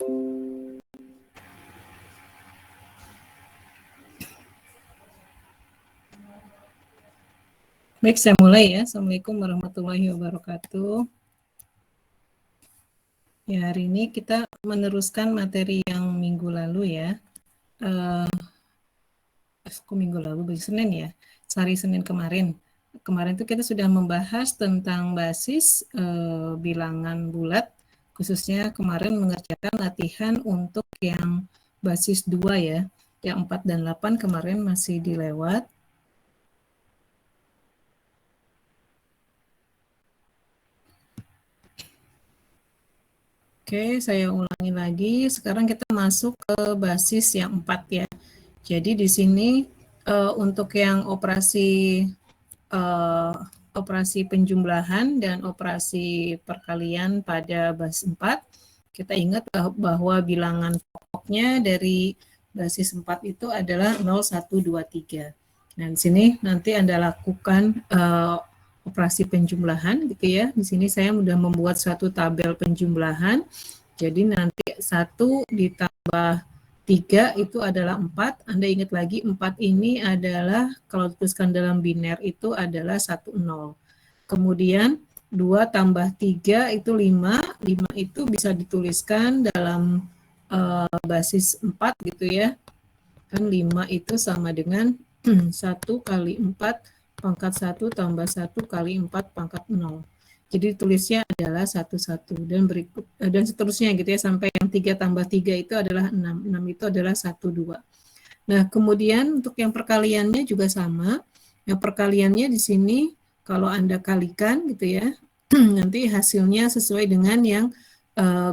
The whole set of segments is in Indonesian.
Baik, saya mulai ya. Assalamualaikum warahmatullahi wabarakatuh. Ya, hari ini kita meneruskan materi yang minggu lalu ya. Minggu lalu, Senin ya. Hari Senin kemarin. Kemarin itu kita sudah membahas tentang basis bilangan bulat. Khususnya kemarin mengerjakan latihan untuk yang basis 2 ya. Yang 4 dan 8 kemarin masih dilewat. Oke, saya ulangi lagi. Sekarang kita masuk ke basis yang 4 ya. Jadi di sini untuk yang operasi penjumlahan dan operasi perkalian pada basis 4, kita ingat bahwa bilangan pokoknya dari basis 4 itu adalah 0, 1, 2, 3. Nah, di sini nanti Anda lakukan operasi penjumlahan gitu ya. Di sini saya sudah membuat suatu tabel penjumlahan. Jadi nanti 1 ditambah 3 itu adalah 4. Anda ingat lagi 4 ini adalah kalau dituliskan dalam biner itu adalah 1, 0. Kemudian 2 tambah 3 itu 5. 5 itu bisa dituliskan dalam basis 4 gitu ya. Kan 5 itu sama dengan 1 kali 4 pangkat 1 tambah 1 kali 4 pangkat 0. Jadi tulisnya adalah 1, 1 dan seterusnya gitu ya, sampai yang 3 tambah 3 itu adalah 6. 6 itu adalah 1, 2. Nah, kemudian untuk yang perkaliannya juga sama. Yang perkaliannya di sini kalau Anda kalikan gitu ya, nanti hasilnya sesuai dengan yang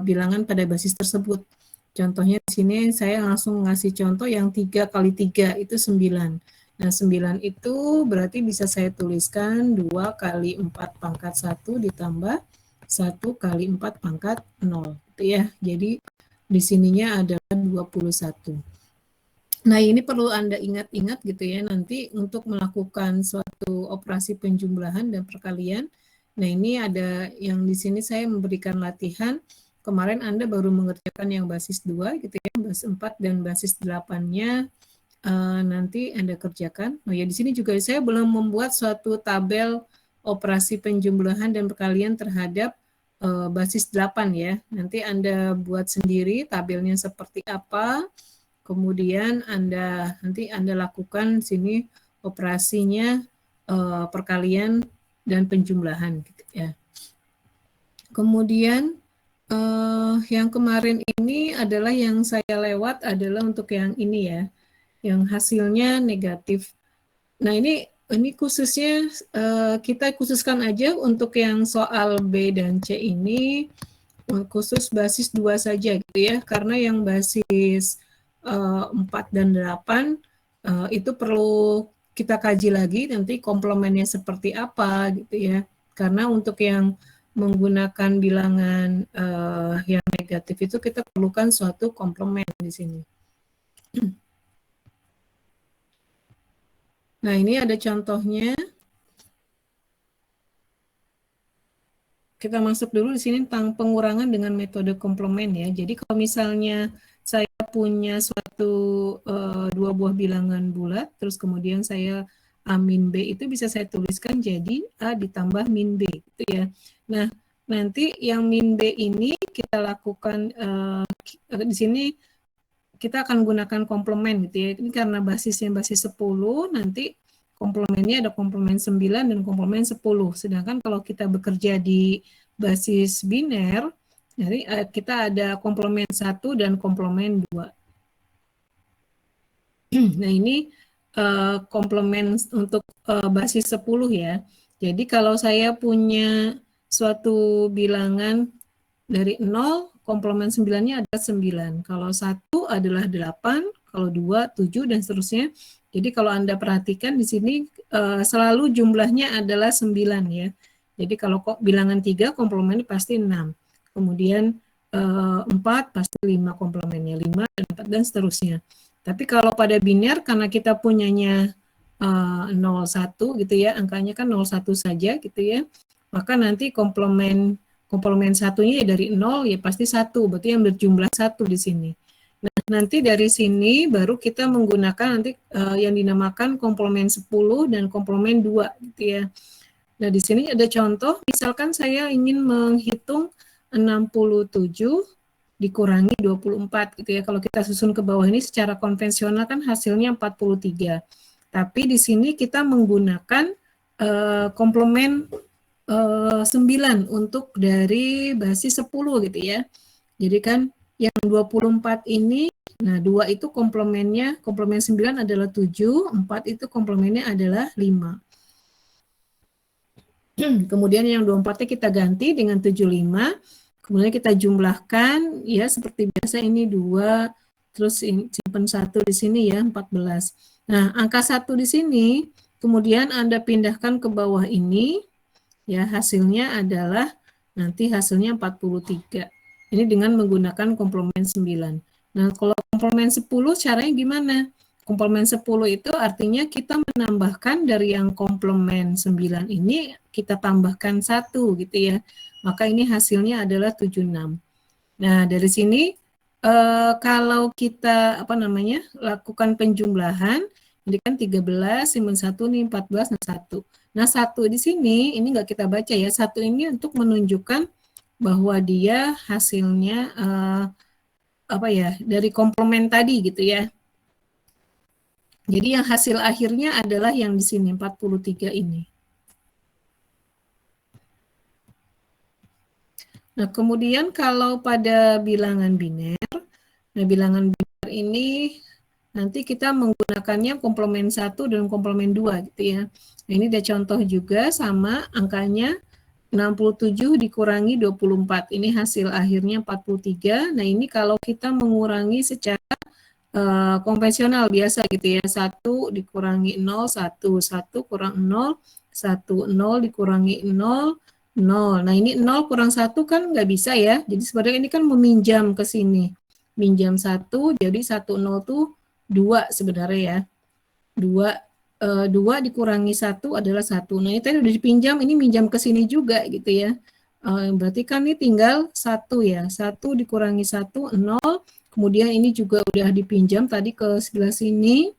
bilangan pada basis tersebut. Contohnya di sini saya langsung ngasih contoh yang 3 kali 3 itu 9. Nah, 9 itu berarti bisa saya tuliskan 2 kali 4 pangkat 1 ditambah 1 kali 4 pangkat 0. Gitu ya. Jadi di sininya adalah 21. Nah, ini perlu Anda ingat-ingat gitu ya, nanti untuk melakukan suatu operasi penjumlahan dan perkalian. Nah, ini ada yang di sini saya memberikan latihan. Kemarin Anda baru mengerjakan yang basis 2 gitu ya, basis 4 dan basis 8-nya nanti Anda kerjakan. Oh ya, di sini juga saya belum membuat suatu tabel operasi penjumlahan dan perkalian terhadap basis 8 ya. Nanti Anda buat sendiri tabelnya seperti apa. Kemudian nanti Anda lakukan sini operasinya perkalian dan penjumlahan gitu ya. Kemudian yang kemarin ini adalah yang saya lewat adalah untuk yang ini ya, yang hasilnya negatif. Nah, ini khususnya kita khususkan aja untuk yang soal B dan C ini khusus basis 2 saja gitu ya, karena yang basis 4 dan 8 itu perlu kita kaji lagi nanti komplemennya seperti apa gitu ya. Karena untuk yang menggunakan bilangan yang negatif itu kita perlukan suatu komplemen di sini. Nah, ini ada contohnya. Kita masuk dulu di sini tentang pengurangan dengan metode komplemen ya. Jadi kalau misalnya saya punya suatu dua buah bilangan bulat, terus kemudian saya A min B itu bisa saya tuliskan jadi A ditambah min B gitu ya. Nah, nanti yang min B ini kita lakukan di sini kita akan gunakan komplemen gitu ya. Ini karena basisnya basis 10, nanti komplemennya ada komplemen 9 dan komplemen 10. Sedangkan kalau kita bekerja di basis biner, jadi kita ada komplemen 1 dan komplemen 2. Nah, ini komplemen untuk basis 10 ya. Jadi kalau saya punya suatu bilangan dari 0, komplemen 9-nya ada 9. Kalau 1 adalah 8, kalau 2, 7, dan seterusnya. Jadi kalau Anda perhatikan di sini selalu jumlahnya adalah 9 ya. Jadi kalau bilangan 3 komplemennya pasti 6. Kemudian 4 pasti 5 komplemennya, 5 dan 4 dan seterusnya. Tapi kalau pada biner karena kita punyanya 01 gitu ya, angkanya kan 01 saja gitu ya. Maka nanti komplemen komplement satunya ya dari 0 ya pasti 1, berarti yang berjumlah 1 di sini. Nah, nanti dari sini baru kita menggunakan nanti yang dinamakan komplement 10 dan komplement 2 gitu ya. Nah, di sini ada contoh, misalkan saya ingin menghitung 67 dikurangi 24 gitu ya. Kalau kita susun ke bawah ini secara konvensional kan hasilnya 43. Tapi di sini kita menggunakan komplement 9 untuk dari basis 10 gitu ya. Jadi kan yang 24 ini, nah 2 itu komplemennya, komplement 9 adalah 7, 4 itu komplemennya adalah 5. Kemudian yang 24-nya kita ganti dengan 75, kemudian kita jumlahkan, ya seperti biasa ini 2, terus simpan 1 di sini ya, 14. Nah, angka 1 di sini, kemudian Anda pindahkan ke bawah ini, ya hasilnya adalah, nanti hasilnya 43. Ini dengan menggunakan komplement 9. Nah, kalau komplement 10 caranya gimana? Komplement 10 itu artinya kita menambahkan dari yang komplement 9 ini, kita tambahkan 1 gitu ya. Maka ini hasilnya adalah 76. Nah, dari sini kalau kita lakukan penjumlahan, ini kan 13, simpan 1 nih 14, nah 1. Nah, 1 di sini ini enggak kita baca ya. 1 ini untuk menunjukkan bahwa dia hasilnya dari komplement tadi gitu ya. Jadi yang hasil akhirnya adalah yang di sini 43 ini. Nah, kemudian kalau pada bilangan biner, nah bilangan biner ini nanti kita menggunakannya komplement 1 dan komplement 2 gitu ya. Nah, ini ada contoh juga sama angkanya 67 dikurangi 24. Ini hasil akhirnya 43. Nah, ini kalau kita mengurangi secara konvensional biasa gitu ya. 1 dikurangi 0, 1. 1 kurang 0, 1. 0 dikurangi 0, 0. Nah, ini 0 kurang 1 kan nggak bisa ya. Jadi sebenarnya ini kan meminjam ke sini. Minjam 1, jadi 1, 0 tuh 2 sebenarnya ya. 2 dikurangi 1 adalah 1. Nah, ini tadi udah dipinjam, ini minjam ke sini juga gitu ya. Berarti kan ini tinggal 1 ya. 1 dikurangi 1, 0. Kemudian ini juga udah dipinjam tadi ke sebelah sini.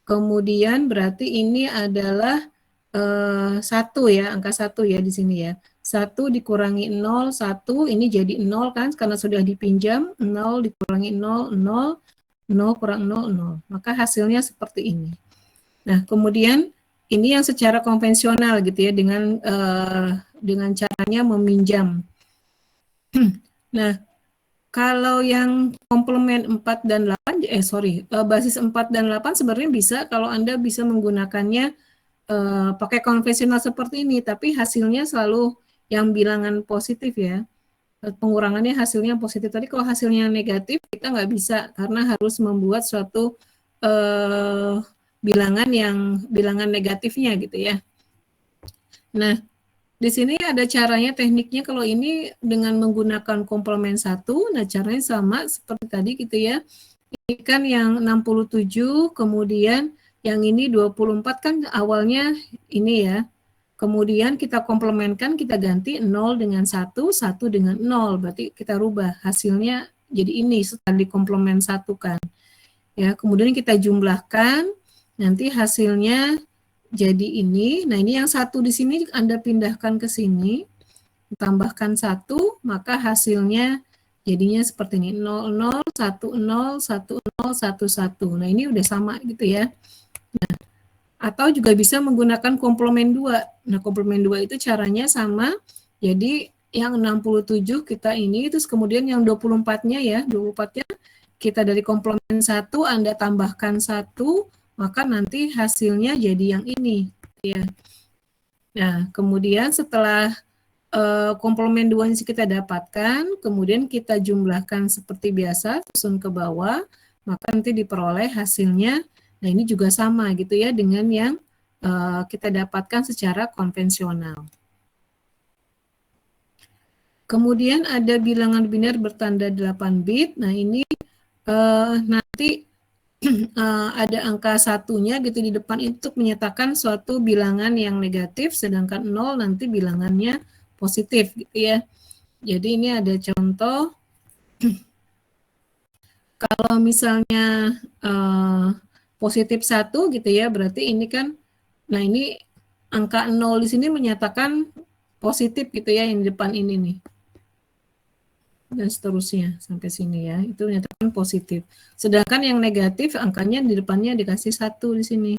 Kemudian berarti ini adalah 1 ya, angka 1 ya di sini ya. 1 dikurangi 0, 1, ini jadi 0 kan, karena sudah dipinjam, 0 dikurangi 0, 0, 0 kurang 0, 0. Maka hasilnya seperti ini. Nah, kemudian ini yang secara konvensional gitu ya, dengan caranya meminjam. Nah, kalau yang komplement 4 dan 8, basis 4 dan 8 sebenarnya bisa kalau Anda bisa menggunakannya pakai konvensional seperti ini, tapi hasilnya selalu yang bilangan positif ya. Pengurangannya hasilnya positif. Tadi kalau hasilnya negatif, kita nggak bisa, karena harus membuat suatu bilangan negatifnya gitu ya. Nah, di sini ada caranya, tekniknya kalau ini dengan menggunakan komplement 1, nah caranya sama seperti tadi gitu ya. Ini kan yang 67, kemudian yang ini 24 kan awalnya ini ya. Kemudian kita komplementkan, kita ganti 0 dengan 1, 1 dengan 0. Berarti kita rubah hasilnya jadi ini setelah dikomplement 1 kan. Ya, kemudian kita jumlahkan, nanti hasilnya jadi ini. Nah, ini yang 1 di sini Anda pindahkan ke sini, tambahkan 1, maka hasilnya jadinya seperti ini, 0, 0, 1, 0, 1, 0, 1, 1. Nah, ini udah sama gitu ya. Nah, atau juga bisa menggunakan komplement 2. Nah, komplement 2 itu caranya sama. Jadi, yang 67 kita ini, terus kemudian yang 24-nya ya, 24-nya kita dari komplement 1, Anda tambahkan 1, maka nanti hasilnya jadi yang ini. Ya. Nah, kemudian setelah komplement 2 ini kita dapatkan, kemudian kita jumlahkan seperti biasa, susun ke bawah, maka nanti diperoleh hasilnya. Nah, ini juga sama gitu ya dengan yang kita dapatkan secara konvensional. Kemudian ada bilangan biner bertanda 8 bit. Nah, ini nanti ada angka satunya gitu di depan untuk menyatakan suatu bilangan yang negatif, sedangkan 0 nanti bilangannya positif gitu ya. Jadi ini ada contoh, kalau misalnya positif 1 gitu ya, berarti ini kan, nah ini angka 0 di sini menyatakan positif gitu ya, yang di depan ini nih. Dan seterusnya sampai sini ya, itu menyatakan positif. Sedangkan yang negatif angkanya di depannya dikasih 1 di sini.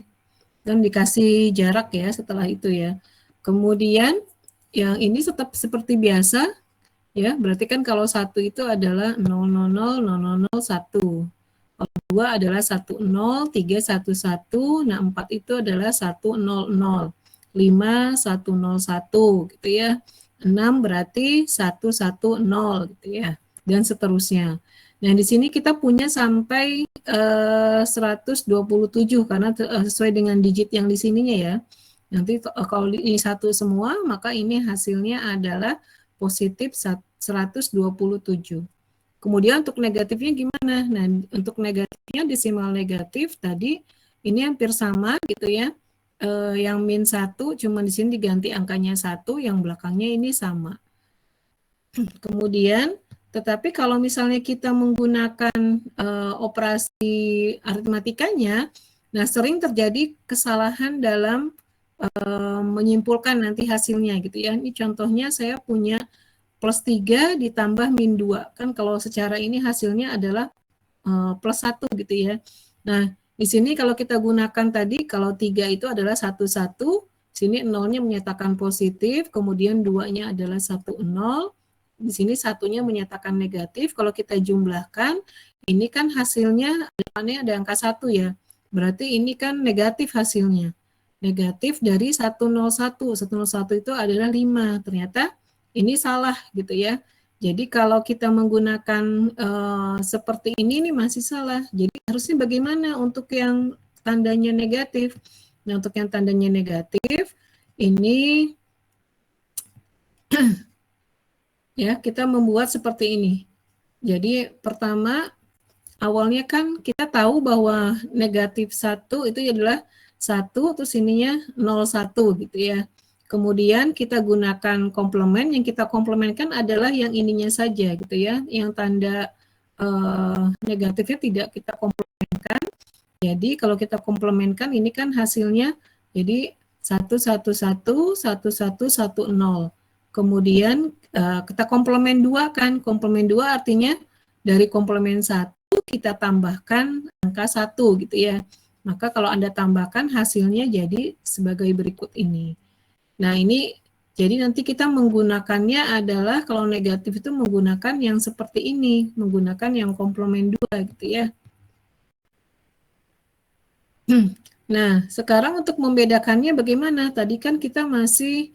Dan dikasih jarak ya setelah itu ya. Kemudian yang ini tetap seperti biasa ya, berarti kan kalau 1 itu adalah 0000001. Kalau 2 adalah 10, 3 11, nah 4 itu adalah 100, 5 101 gitu ya. 6 berarti 110 gitu ya, dan seterusnya. Nah, di sini kita punya sampai 127 karena sesuai dengan digit yang di sininya ya. Nanti kalau ini 1 semua, maka ini hasilnya adalah positif 127. Kemudian untuk negatifnya gimana? Nah, untuk negatifnya desimal negatif tadi ini hampir sama gitu ya. Yang min 1 cuma di sini diganti angkanya 1, yang belakangnya ini sama. Kemudian tetapi kalau misalnya kita menggunakan operasi aritmatikanya, nah sering terjadi kesalahan dalam menyimpulkan nanti hasilnya gitu ya. Ini contohnya saya punya plus 3 ditambah min 2. Kan kalau secara ini hasilnya adalah plus 1 gitu ya. Nah, di sini kalau kita gunakan tadi, kalau 3 itu adalah 1, 1, sini 0-nya menyatakan positif, kemudian 2-nya adalah 1, 0, di sini 1-nya menyatakan negatif. Kalau kita jumlahkan, ini kan hasilnya depannya ada angka 1 ya. Berarti ini kan negatif hasilnya. Negatif dari 101. 101 itu adalah 5. Ternyata ini salah gitu ya. Jadi kalau kita menggunakan seperti ini nih masih salah. Jadi harusnya bagaimana untuk yang tandanya negatif? Nah, untuk yang tandanya negatif ini ya kita membuat seperti ini. Jadi pertama awalnya kan kita tahu bahwa negatif 1 itu adalah 1 terus ininya 01 gitu ya. Kemudian kita gunakan komplement, yang kita komplementkan adalah yang ininya saja gitu ya, yang tanda negatifnya tidak kita komplementkan. Jadi kalau kita komplementkan ini kan hasilnya jadi 111 1110. Kemudian kita komplement 2 kan, komplement 2 artinya dari komplement 1 kita tambahkan angka 1 gitu ya. Maka kalau Anda tambahkan hasilnya jadi sebagai berikut ini. Nah, ini jadi nanti kita menggunakannya adalah kalau negatif itu menggunakan yang seperti ini, menggunakan yang komplement 2 gitu ya. Nah, sekarang untuk membedakannya bagaimana? Tadi kan kita masih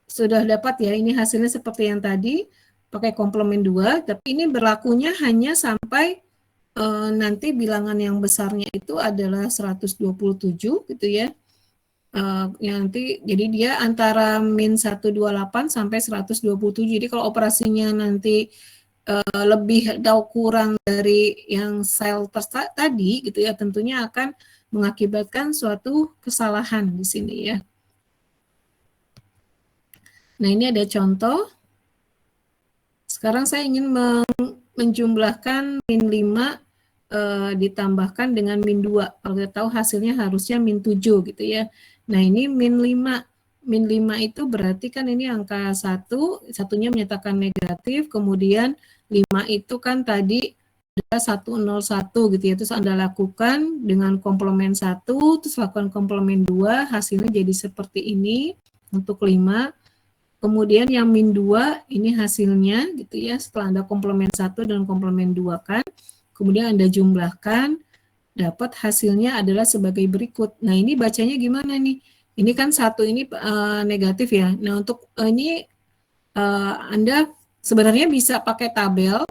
sudah dapat ya, ini hasilnya seperti yang tadi, pakai komplement 2, tapi ini berlakunya hanya sampai nanti bilangan yang besarnya itu adalah 127 gitu ya. Nanti jadi dia antara min 128 sampai 127. Jadi kalau operasinya nanti lebih atau kurang dari yang sel tadi gitu ya, tentunya akan mengakibatkan suatu kesalahan di sini ya. Nah, ini ada contoh. Sekarang saya ingin menjumlahkan min 5 ditambahkan dengan min 2. Kalau kita tahu hasilnya harusnya min 7 gitu ya. Nah, ini min 5. Min 5 itu berarti kan ini angka 1, satunya menyatakan negatif, kemudian 5 itu kan tadi ada 101 gitu ya. Terus Anda lakukan dengan komplement 1, terus lakukan komplement 2, hasilnya jadi seperti ini untuk 5. Kemudian yang min 2 ini hasilnya gitu ya, setelah Anda komplement 1 dan komplement 2 kan. Kemudian Anda jumlahkan, dapat hasilnya adalah sebagai berikut. Nah, ini bacanya gimana nih? Ini kan 1 ini negatif ya. Nah, untuk ini Anda sebenarnya bisa pakai tabel,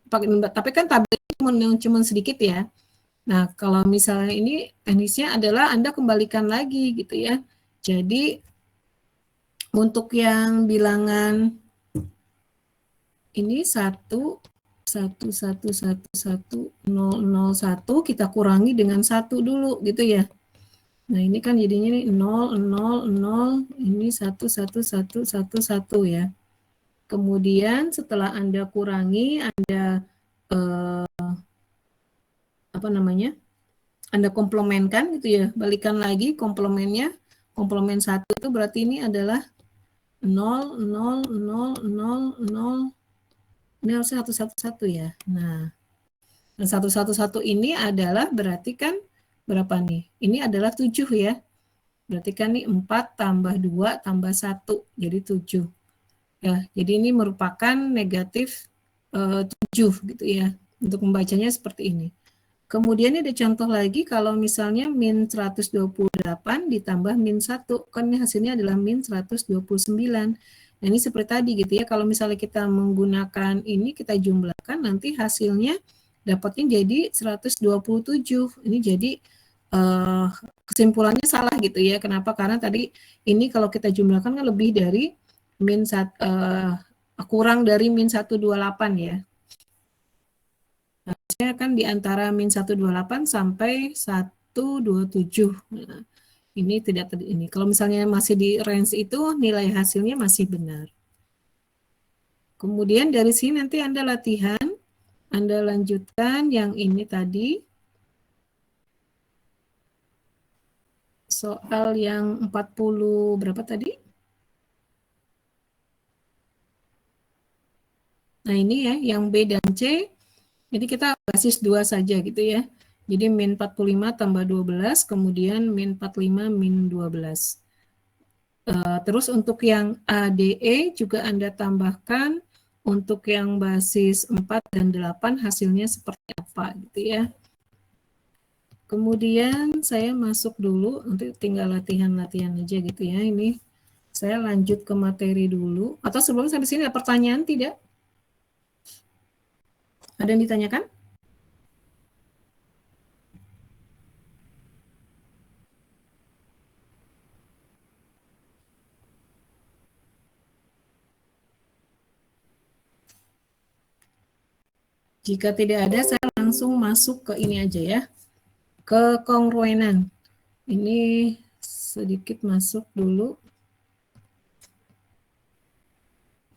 tapi kan tabelnya cuma sedikit ya. Nah, kalau misalnya ini teknisnya adalah Anda kembalikan lagi gitu ya. Jadi untuk yang bilangan ini 1 1 1 1 1 0 0 1 kita kurangi dengan 1 dulu gitu ya. Nah, ini kan jadinya nih 0, 0, 0, ini 1, 1, 1, 1, 1 ya. Kemudian setelah Anda kurangi, Anda apa namanya? Anda komplemenkan gitu ya, balikan lagi komplemennya. Komplemen 1 itu berarti ini adalah 0, 0, 0, 0, 0. Ini harusnya 1, 1, 1 ya. Nah, dan 1, 1, 1 ini adalah berarti kan berapa nih? Ini adalah 7 ya. Berarti kan nih 4 tambah 2 tambah 1, jadi 7. Ya, jadi ini merupakan negatif 7 gitu ya. Untuk membacanya seperti ini. Kemudian ada contoh lagi kalau misalnya min 128 ditambah min 1, kan ini hasilnya adalah min 129. Nah, ini seperti tadi gitu ya, kalau misalnya kita menggunakan ini, kita jumlahkan, nanti hasilnya dapatnya jadi 127. Ini jadi eh, kesimpulannya salah gitu ya. Kenapa? Karena tadi ini kalau kita jumlahkan kan lebih dari kurang dari min 128 ya. Harusnya kan di antara min 128 sampai 127. Nah, ini tidak ini. Kalau misalnya masih di range itu, nilai hasilnya masih benar. Kemudian dari sini nanti Anda latihan, Anda lanjutkan yang ini tadi, soal yang 40 berapa tadi? Nah, ini ya, yang B dan C, jadi kita basis 2 saja gitu ya. Jadi min 45 tambah 12, kemudian min 45 min 12. Terus untuk yang ADE juga Anda tambahkan untuk yang basis 4 dan 8 hasilnya seperti apa gitu ya. Kemudian saya masuk dulu, nanti tinggal latihan-latihan aja gitu ya. Ini saya lanjut ke materi dulu. Atau sebelum sampai sini ada pertanyaan tidak? Ada yang ditanyakan? Jika tidak ada, saya langsung masuk ke ini aja ya. Kekongruenan. Ini sedikit masuk dulu.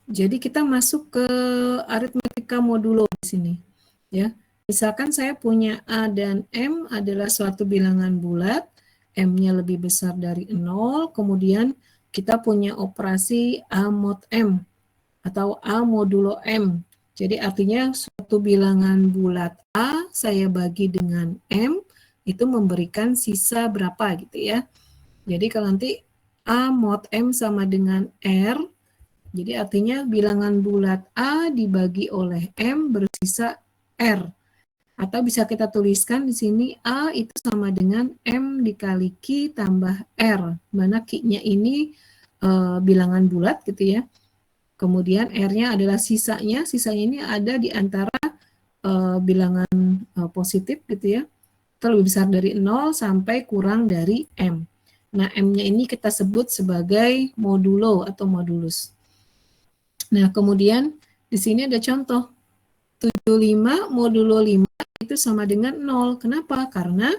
Jadi kita masuk ke aritmetika modulo di sini, ya. Misalkan saya punya A dan M adalah suatu bilangan bulat, M-nya lebih besar dari 0, kemudian kita punya operasi A mod M atau A modulo M. Jadi artinya suatu bilangan bulat A saya bagi dengan M, itu memberikan sisa berapa gitu ya. Jadi kalau nanti A mod M sama dengan R, jadi artinya bilangan bulat A dibagi oleh M bersisa R. Atau bisa kita tuliskan di sini A itu sama dengan M dikali Q tambah R. Mana Q-nya ini bilangan bulat gitu ya. Kemudian R-nya adalah sisanya. Sisanya ini ada di antara bilangan positif gitu ya. Terlebih besar dari 0 sampai kurang dari M. Nah, M-nya ini kita sebut sebagai modulo atau modulus. Nah, kemudian di sini ada contoh. 75 modulo 5 itu sama dengan 0. Kenapa? Karena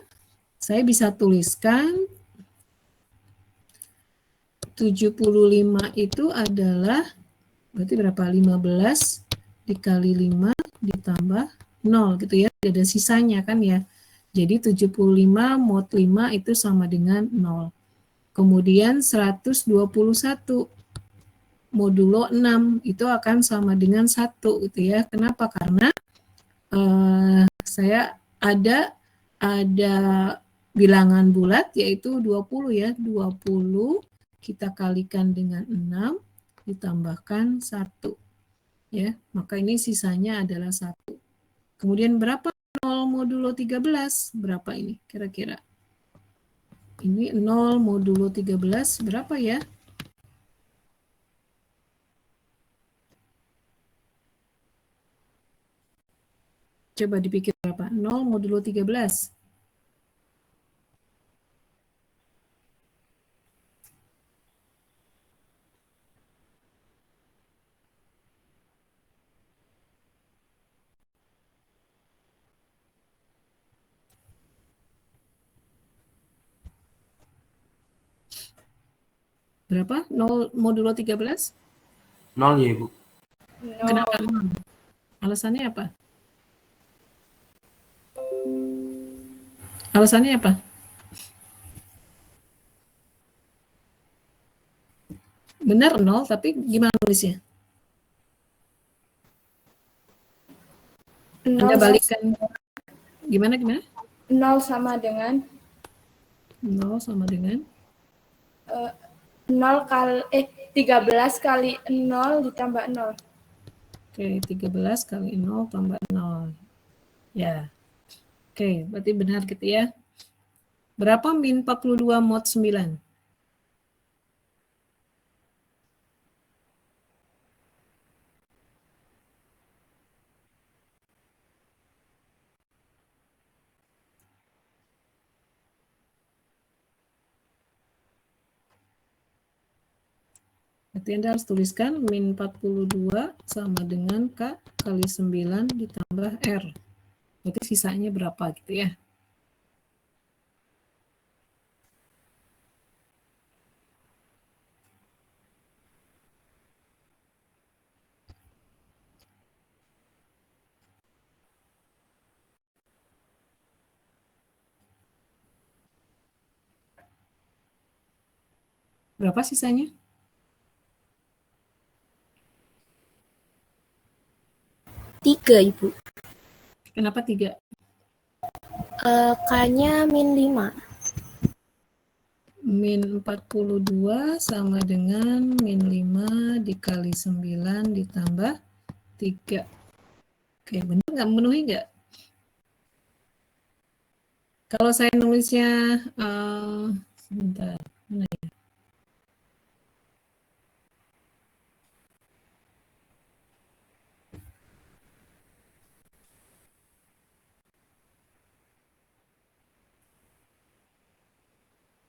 saya bisa tuliskan 75 itu adalah, berarti berapa? 15 dikali 5 ditambah 0 gitu ya. Ada sisanya kan ya. Jadi 75 mod 5 itu sama dengan 0. Kemudian 121 modulo 6 itu akan sama dengan 1 gitu ya. Kenapa? Karena saya ada bilangan bulat yaitu 20 ya. 20 kita kalikan dengan 6 ditambahkan 1 ya. Maka ini sisanya adalah 1. Kemudian berapa 0 modulo 13? Berapa ini kira-kira? Ini 0 modulo 13 berapa ya? Coba dipikir berapa? 0 modulo 13. Berapa? 0 modulo 13? 0 ya, Ibu. Kenapa 0? Alasannya apa? Alasannya apa? Benar 0, tapi gimana nulisnya? Anda balikkan. Gimana? 0 sama dengan 0 sama dengan 13 kali 0 ditambah 0. Oke, 13 kali 0 tambah 0. Ya. Oke, berarti benar gitu ya. Berapa min 42 mod 9? Berarti Anda harus tuliskan min 42 sama dengan K kali 9 ditambah R. Berarti sisanya berapa gitu ya. Berapa sisanya? 3, Ibu. Kenapa 3? K-nya min 5. Min 42 sama dengan min 5 dikali 9 ditambah 3. Oke, benar nggak? Memenuhi nggak? Kalau saya nulisnya, sebentar, mana ya?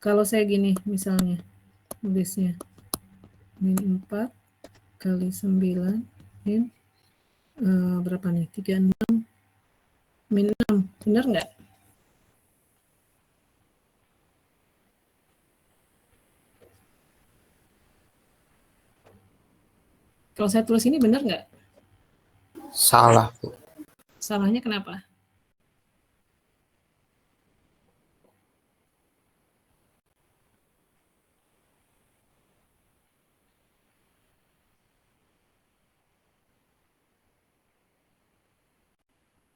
Kalau saya gini misalnya, nulisnya min 4 kali 9 min berapa nih? 36 min 6, benar nggak? Kalau saya tulis ini benar nggak? Salah, Bu. Salahnya kenapa?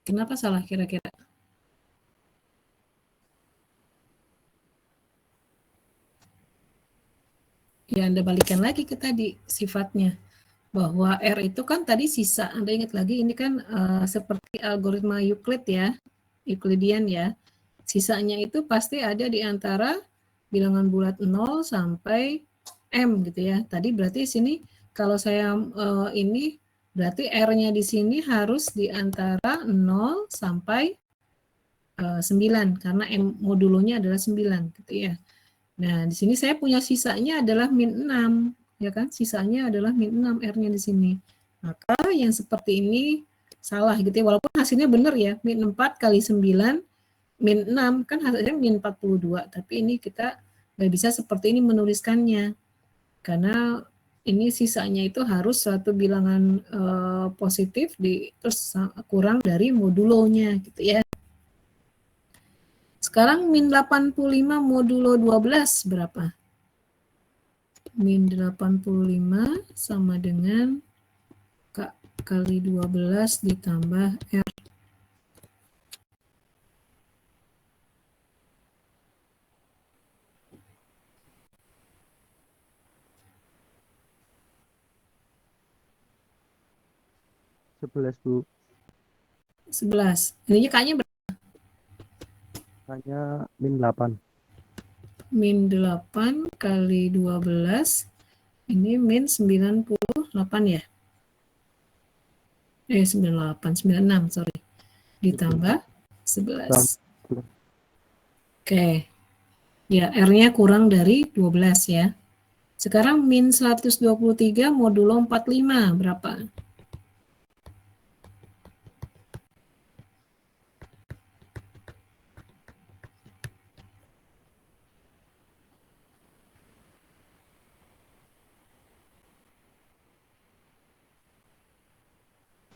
Kenapa salah kira-kira? Ya, Anda balikan lagi ke tadi sifatnya. Bahwa R itu kan tadi sisa. Anda ingat lagi, ini kan seperti algoritma Euclid ya, Euclidean ya. Sisanya itu pasti ada di antara bilangan bulat 0 sampai M gitu ya. Tadi berarti sini kalau saya ini berarti R-nya di sini harus di antara 0 sampai 9 karena M modulonya adalah 9 gitu ya. Nah, di sini saya punya sisanya adalah min 6, ya kan? Sisanya adalah min 6 R-nya di sini. Maka yang seperti ini salah gitu ya, walaupun hasilnya benar ya, min 4 kali 9, min 6, kan hasilnya min 42, tapi ini kita nggak bisa seperti ini menuliskannya, karena ini sisanya itu harus suatu bilangan positif, terus kurang dari modulonya gitu ya. Sekarang min 85 modulo 12 berapa? Min 85 sama dengan K kali 12 ditambah R. Sebelas, Bu. 11. Ini K-nya berapa? Hanya min 8. Min 8 kali 12. Ini min 98 ya? 98, 96, sorry. Ditambah 11. Oke. Ya, R-nya kurang dari 12 ya. Sekarang min 123 modulo 45 berapa?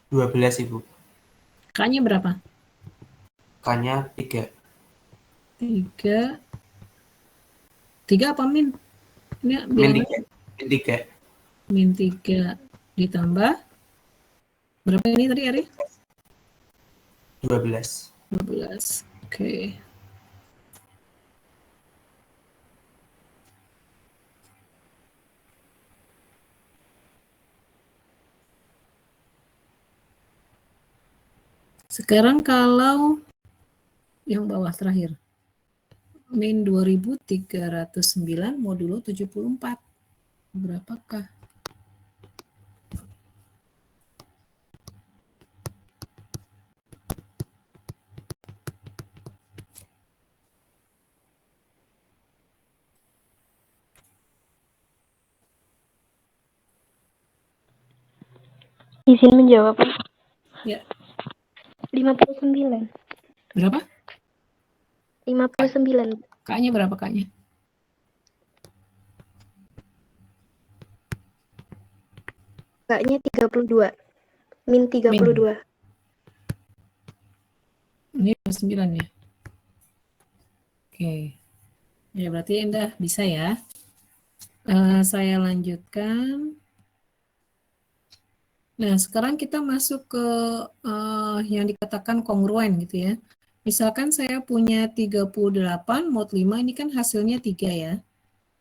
12 Ibu. K-nya berapa? K-nya 3. 3. 3 apa min? Ini Min bilangan 3. Min 3. min 3 ditambah berapa ini tadi Ari? 12. 12. Oke. Sekarang kalau yang bawah terakhir. Min 2309 modulo 74. Berapakah? Izin menjawab, Pak. Ya. 59. Berapa? 59. K-nya berapa K-nya? Kaknya 32. Min 32. Ini 9 ya? Oke. Ya berarti Indah bisa ya. Saya lanjutkan. Nah, sekarang kita masuk ke yang dikatakan kongruen gitu ya. Misalkan saya punya 38 mod 5, ini kan hasilnya 3 ya.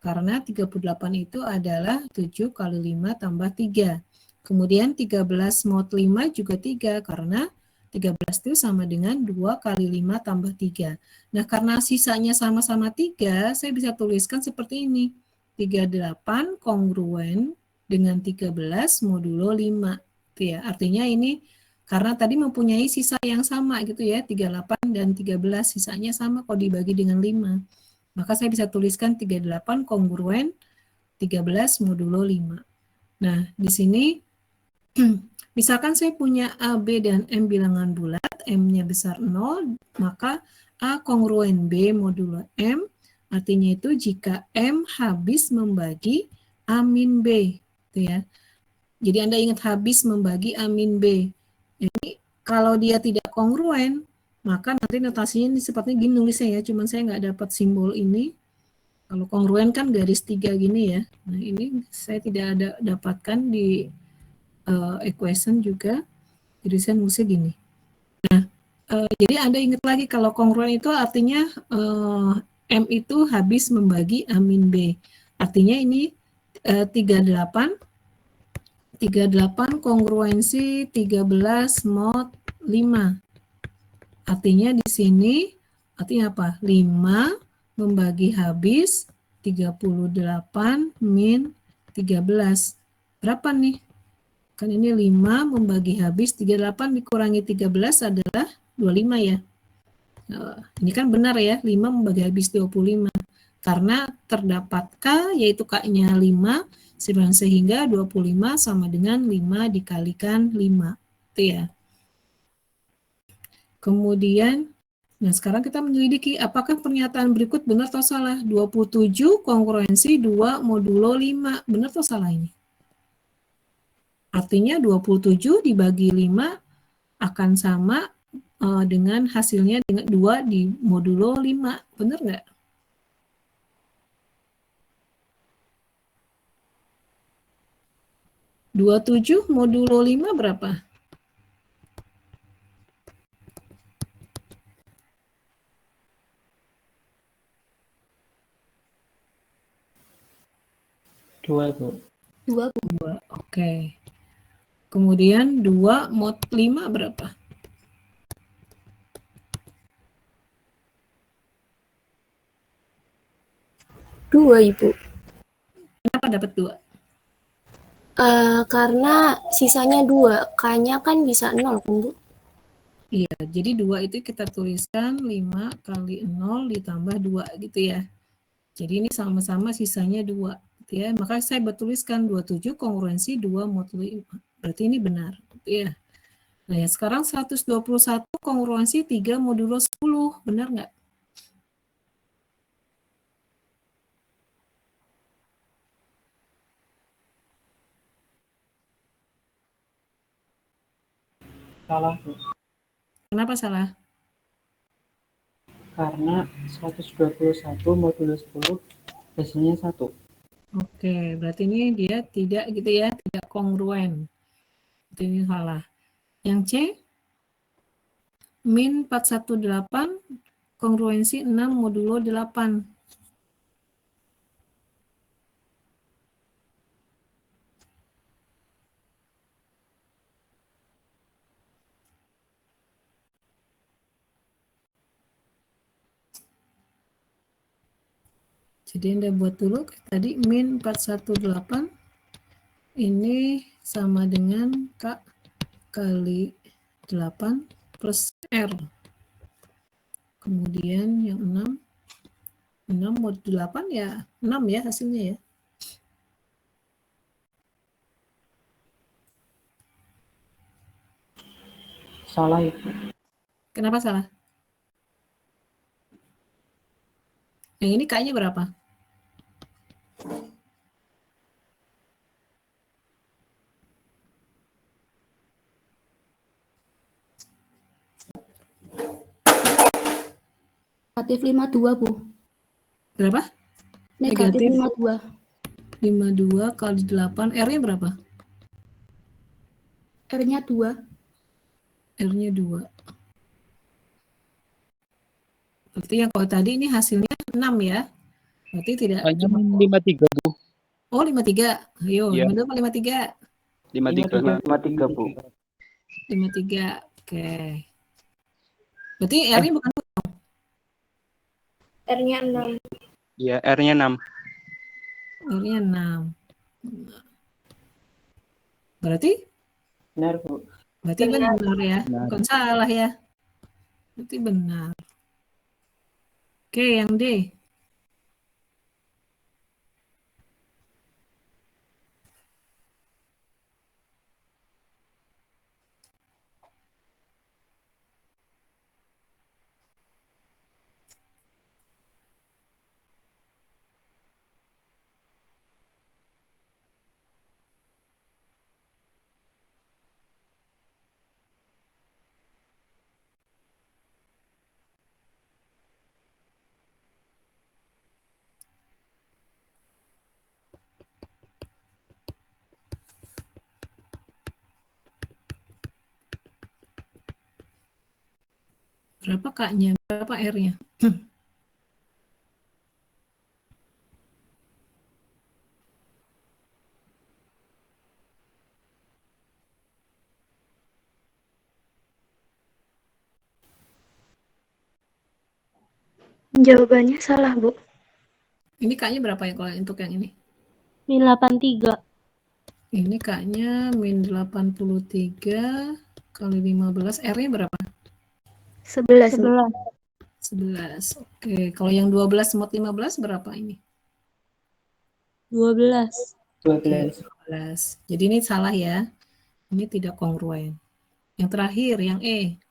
Karena 38 itu adalah 7 kali 5 tambah 3. Kemudian 13 mod 5 juga 3, karena 13 itu sama dengan 2 kali 5 tambah 3. Nah, karena sisanya sama-sama 3, saya bisa tuliskan seperti ini. 38 kongruen dengan 13 modulo 5. Gitu ya. Artinya ini karena tadi mempunyai sisa yang sama gitu ya, 38 dan 13 sisanya sama kalau dibagi dengan 5. Maka saya bisa tuliskan 38 kongruen 13 modulo 5. Nah, di sini misalkan saya punya A, B, dan M bilangan bulat, M-nya besar 0, maka A kongruen B modulo M, artinya itu jika M habis membagi A min B. Gitu ya. Jadi Anda ingat habis membagi A min B. Jadi kalau dia tidak kongruen, maka nanti notasinya ini sepertinya gini nulisnya ya, cuman saya nggak dapat simbol ini. Kalau kongruen kan garis 3 gini ya. Nah ini saya tidak ada dapatkan di equation juga. Jadi saya nulisnya gini. Nah, jadi Anda ingat lagi kalau kongruen itu artinya M itu habis membagi A min B. Artinya ini 38 kongruensi 13 mod 5. Artinya di sini artinya apa? 5 membagi habis 38 min 13. Berapa nih? Kan ini 5 membagi habis 38 dikurangi 13 adalah 25 ya. Ini kan benar ya, 5 membagi habis 25. Karena terdapat K, yaitu K-nya 5, sehingga 25 sama dengan 5 dikalikan 5. Itu ya. Kemudian, nah sekarang kita menyelidiki apakah pernyataan berikut benar atau salah. 27 kongruensi 2 modulo 5. Benar atau salah ini? Artinya 27 dibagi 5 akan sama dengan hasilnya dengan 2 di modulo 5. Benar nggak? Dua tujuh modulo 5 berapa? Dua, Bu. 2. 2, oke. Kemudian 2 mod 5 berapa? 2, Ibu. Kenapa dapat 2? Karena sisanya 2, K-nya kan bisa 0 kan, Bu? Iya, jadi 2 itu kita tuliskan 5 kali 0 ditambah 2 gitu ya. Jadi ini sama-sama sisanya 2 gitu ya. Maka saya bertuliskan 27 kongruensi 2 mod 5. Berarti ini benar gitu ya. Nah ya sekarang 121 kongruensi 3 modulo 10. Benar nggak? Salah, Bu. Kenapa salah? Karena 121 modulo 10 hasilnya 1. Oke, berarti ini dia tidak gitu ya, tidak kongruen. Itu ini salah. Yang C, min 418, kongruensi 6 modulo 8. Jadi Anda buat dulu tadi min 418 ini sama dengan K kali 8 plus R. Kemudian yang 6 mod 8 ya 6 ya hasilnya ya. Salah, Ibu. Kenapa salah? Yang ini K-nya berapa? Negatif 52, Bu. Berapa? Negatif 52. 52 kali 8, R-nya berapa? R-nya 2. R-nya 2. Berarti yang kalau tadi ini hasilnya 6 ya. Berarti tidak Hanya cuma 53, Bu. oh 53. Ayo, Iya. 52 apa 53? 53. 53, Bu. 53. Oke. Berarti R-nya bukan R-nya 6. Iya, R-nya 6. R-nya 6. Berarti Benar, Bu. benar ya. Benar. Bukan salah ya. Berarti benar. Oke, yang D. Berapa K-nya? Berapa R-nya? Jawabannya salah, Bu. Ini K-nya berapa ya kalau untuk yang ini? Min 83. Ini K-nya min 83 kali 15. R-nya berapa? 11, Bu. 11. 11. Oke, kalau yang 12 mod 15 berapa ini? 12. 12. 12. Jadi ini salah ya. Ini tidak kongruen. Yang terakhir, yang E.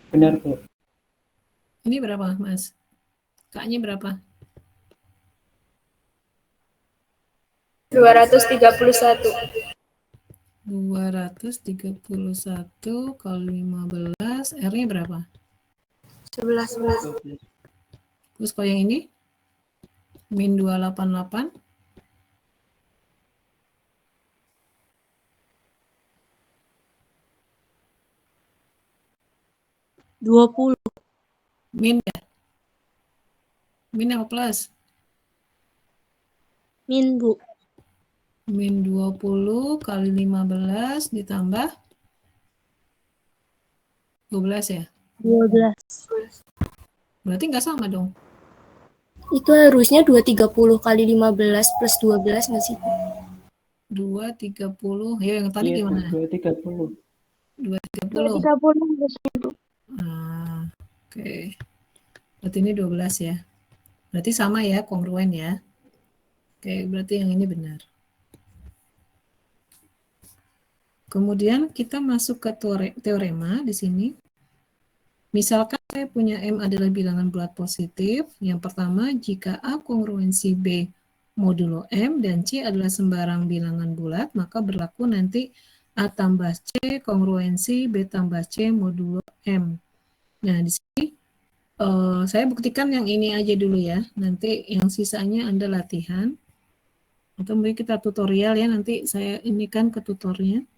Benar, Bu. Ini berapa, Mas? K-nya berapa? 231. 231 kali 15. R-nya berapa? 11, Bu. Terus kalau yang ini? Min 288. 20. Min ya? Min apa plus? Min, Bu. Min 20 kali 15 ditambah 12 ya? 12. Berarti nggak sama dong. Itu harusnya 230 kali 15 plus 12 nggak sih? 2, 30. Ya, yang tadi Iya, Bu. gimana? 230. 2, 30. 30 harusnya, Bu. Ah, oke. Berarti ini 12 ya. Berarti sama ya, kongruen ya. Oke, berarti yang ini benar. Kemudian kita masuk ke teorema di sini. Misalkan saya punya M adalah bilangan bulat positif. Yang pertama, jika A kongruensi B modulo M dan C adalah sembarang bilangan bulat, maka berlaku nanti A tambah C kongruensi B tambah C modulo M. Nah, di sini saya buktikan yang ini aja dulu ya. Nanti yang sisanya Anda latihan. Atau mungkin kita tutorial ya, nanti saya ini kan ke tutornya.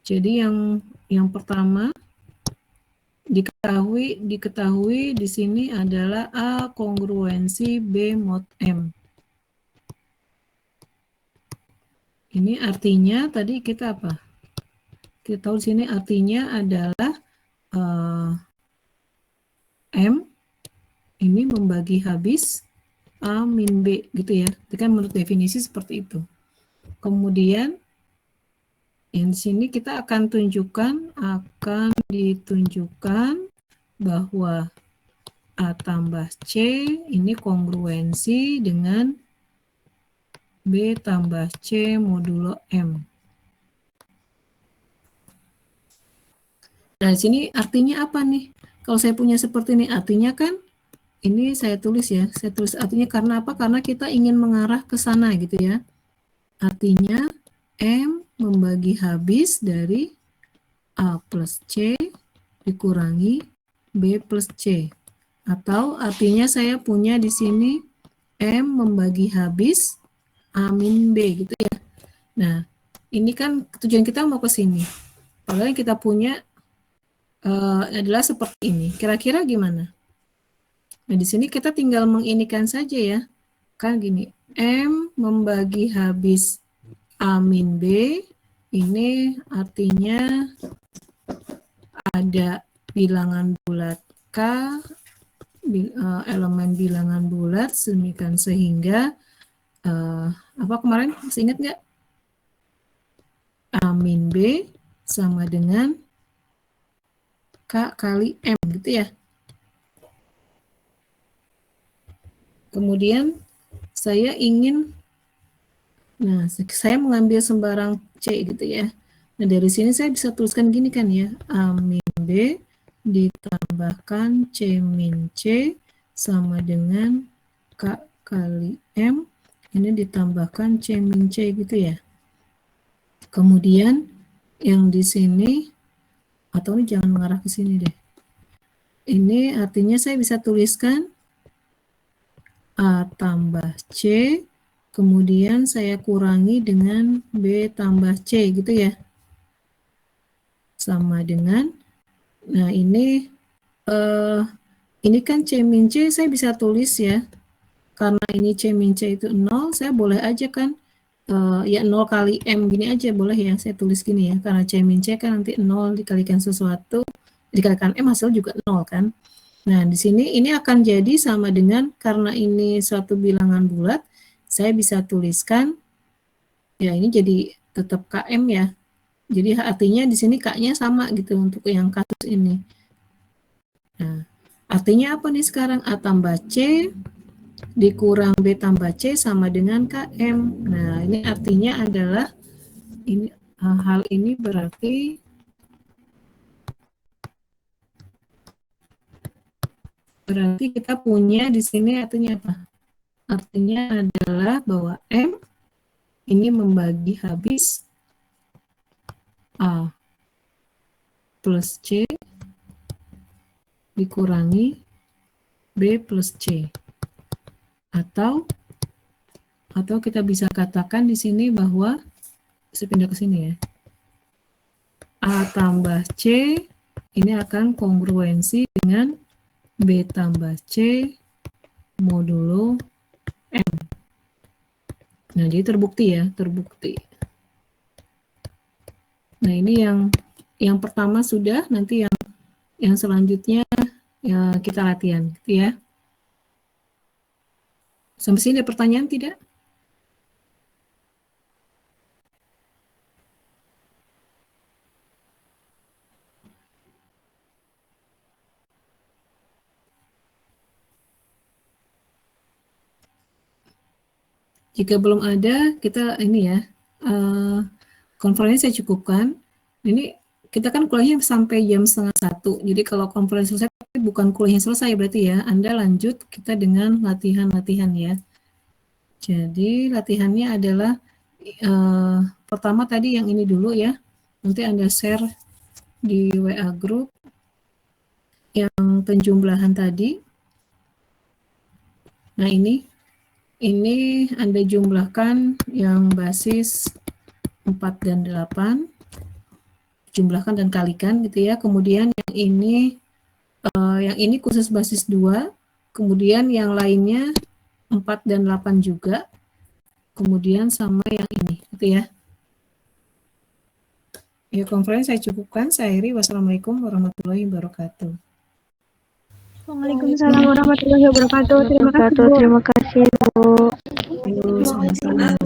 Jadi yang pertama diketahui di sini adalah A kongruensi B mod M. Ini artinya tadi kita apa? Kita tahu di sini artinya adalah M ini membagi habis A min B gitu ya. Itu kan menurut definisi seperti itu. Kemudian yang di sini kita akan ditunjukkan bahwa A tambah C ini kongruensi dengan B tambah C modulo M. Nah, di sini artinya apa nih? Kalau saya punya seperti ini, artinya kan ini saya tulis ya. Saya tulis artinya karena apa? Karena kita ingin mengarah ke sana gitu ya. Artinya M membagi habis dari A plus C dikurangi B plus C. Atau artinya saya punya di sini M membagi habis A min B gitu ya. Nah, ini kan tujuan kita mau ke sini. Padahal yang kita punya adalah seperti ini. Kira-kira gimana? Nah, di sini kita tinggal menginikan saja ya. Kan gini, M membagi habis A min B, ini artinya ada bilangan bulat K, elemen bilangan bulat, sedemikian sehingga apa kemarin masih ingat nggak? A min B sama dengan K kali M gitu ya. Kemudian saya ingin, saya mengambil sembarang C gitu ya. Nah, dari sini saya bisa tuliskan gini kan ya, A min B ditambahkan C min C sama dengan K kali M, ini ditambahkan C min C gitu ya. Kemudian yang di sini, atau ini jangan mengarah ke sini deh. Ini artinya saya bisa tuliskan A tambah C, kemudian saya kurangi dengan B tambah C gitu ya. Sama dengan, nah ini kan C min C saya bisa tulis ya. Karena ini C min C itu 0, saya boleh aja kan, ya 0 kali M gini aja boleh ya, saya tulis gini ya. Karena C min C kan nanti 0 dikalikan sesuatu, dikalikan M hasil juga 0 kan. Nah, di sini ini akan jadi sama dengan, karena ini suatu bilangan bulat, saya bisa tuliskan, ya ini jadi tetap KM ya. Jadi artinya di sini K-nya sama gitu untuk yang kasus ini. Nah, artinya apa nih sekarang? A tambah C dikurang B tambah C sama dengan KM. Nah, ini artinya adalah, ini hal ini berarti kita punya di sini artinya apa? Artinya adalah bahwa M ini membagi habis A plus C dikurangi B plus C. Atau kita bisa katakan di sini bahwa, saya pindah ke sini ya. A tambah C ini akan kongruensi dengan B tambah C modulo M. Nah, jadi terbukti ya, terbukti. Nah, ini yang yang pertama sudah, nanti yang selanjutnya ya kita latihan, gitu ya. Sampai sini ada pertanyaan tidak? Jika belum ada, kita ini ya, konferensi saya cukupkan. Ini kita kan kuliahnya sampai jam 12:30. Jadi kalau konferensi selesai, tapi bukan kuliahnya selesai berarti ya. Anda lanjut kita dengan latihan-latihan ya. Jadi latihannya adalah pertama tadi yang ini dulu ya. Nanti Anda share di WA group yang penjumlahan tadi. Nah ini Anda jumlahkan yang basis 4 dan 8, jumlahkan dan kalikan gitu ya. Kemudian yang ini khusus basis 2, kemudian yang lainnya 4 dan 8 juga, kemudian sama yang ini gitu ya. Ya, konferensi saya cukupkan. Saya akhiri. Wassalamualaikum warahmatullahi wabarakatuh. Waalaikumsalam warahmatullahi wabarakatuh. Terima kasih, Bu. Sama-sama.